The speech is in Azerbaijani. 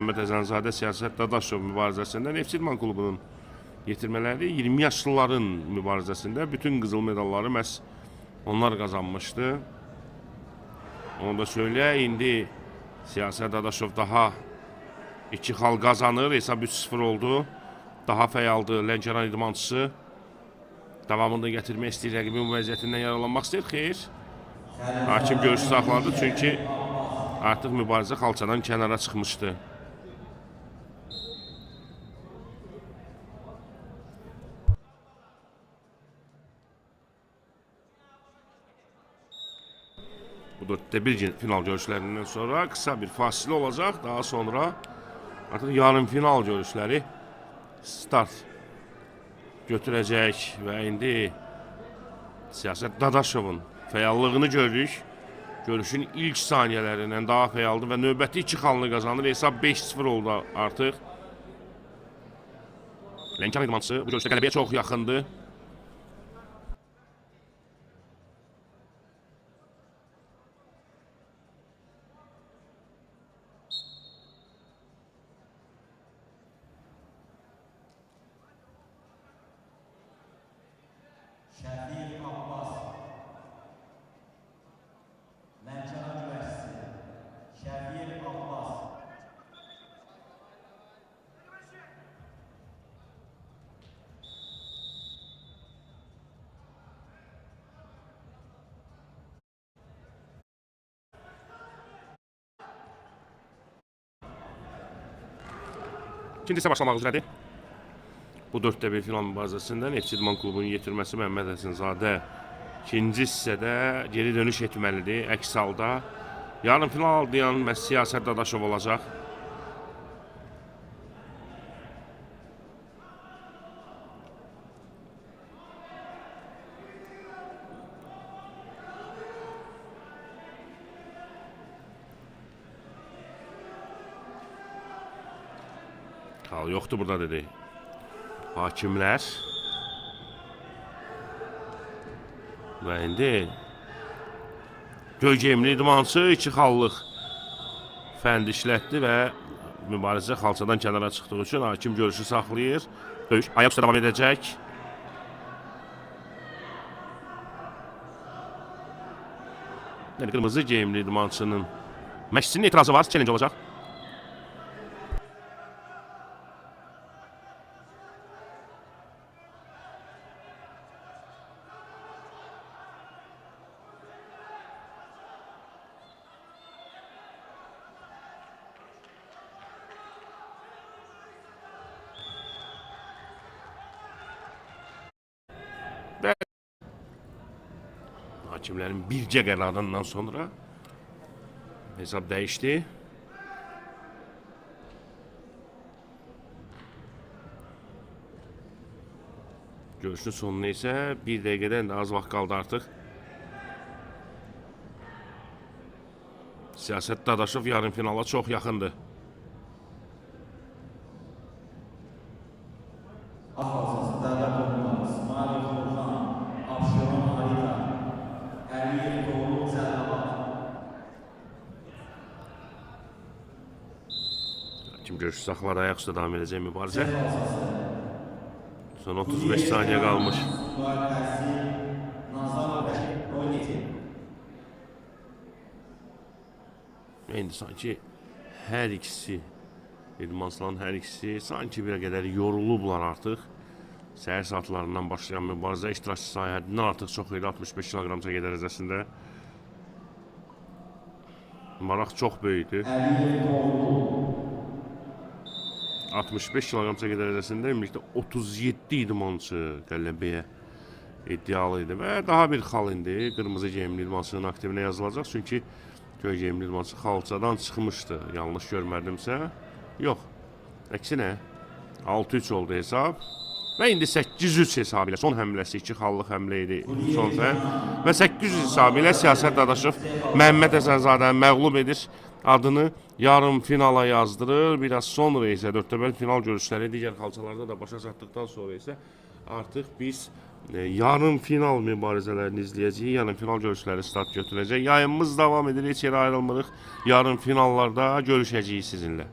Məhəmməd Əzənzadə Siyasət Dadaşov mübarizəsində Neft İdman Klubunun yetirmələri 20 yaşlıların mübarizəsində bütün qızıl medalları məhz onlar qazanmışdı. Onu da söyləyək, indi Siyasət Dadaşov daha 2 xal qazanır, hesab 3-0 oldu. Daha fəaldır Lənkəran idmançısı. Davamında gətirmək istəyir, rəqibin vəziyyətindən yaralanmaq istəyir. Xeyr. Hakim görüşü saxladı, çünki artıq mübarizə xalçadan kənara çıxmışdı. Bu 4-1 final görüşlərindən sonra qısa bir fasilə olacaq. Daha sonra artıq yarım final görüşləri start götürəcək və indi Siyasət Dadaşovun fəallığını görürük. Görüşün ilk saniyələrindən daha fəaldır və növbəti 2 xalını qazanır. Hesab 5-0 oldu artıq. Lənkəran idmançısı bu görüşdə qələbəyə çox yaxındır. İkinci hissə başlamaq üzrədir. Bu 4-1 final mübarizəsində Neft İdman Klubunun yetirməsi Məhəmməd Əzənzadə ikinci hissədə geri dönüş etməlidir. Əks halda yarım final aldıyan məhz Siyasət Dadaşov olacaq. Hal yoxdur burada dedi hakimlər. Və indi Göygeyimli idmançı 2 xallıq fənd işlətdi və mübarizə xalçadan kənara çıxdığı üçün hakim görüşü saxlayır. Döyüş ayaq üstə davam edəcək. Qırmızı geyimli idmançının məşqçinin etirazı var, challenge olacaq. Hakimlərin bircə qərarından sonra hesab dəyişdi. Görüşün sonuna isə 1 dəqiqədən də az vaxt qaldı artıq. Siyasət Dadaşov yarım finala çox yaxındır. Hakim görüşü saxlar, ayaq üstə davam edəcək mübarizə. Son 35 saniyə qalmış. İndi sanki hər ikisi, idmançıların hər ikisi sanki bir qədər yorulublar artıq. Səhər saatlarından başlayan mübarizə iştirakçı sayı həddindən artıq çox idi 65 kg çəki dərəcəsində. Maraq çox böyükdür. 65 kg çəki dərəcəsində ümumilikdə 37 idmançı qələbəyə iddialı idi və daha bir xal indi qırmızı geyimli idmançının aktivinə yazılacaq. Çünki göy geyimli idmançı xalçadan çıxmışdı. Yanlış görmədimsə. Yox. Əksinə 6-3 oldu hesab. Və indi 8-3 hesabı ilə son həmləsi 2 xallıq həmlə idi son fən. Və 800 hesabı ilə Siyasət Dadaşov Məhəmməd Əzənzadəni məğlub edir. Adını yarım finala yazdırır. Biraz sonra isə 4-1 final görüşləri digər xalçalarda da başa çatdıqdan sonra isə artıq biz yarım final mübarizələrini izləyəcəyik. Yarım final görüşləri start götürəcək. Yayımımız davam edir. Heç yerə ayrılmırıq. Yarım finallarda görüşəcəyik sizinlə.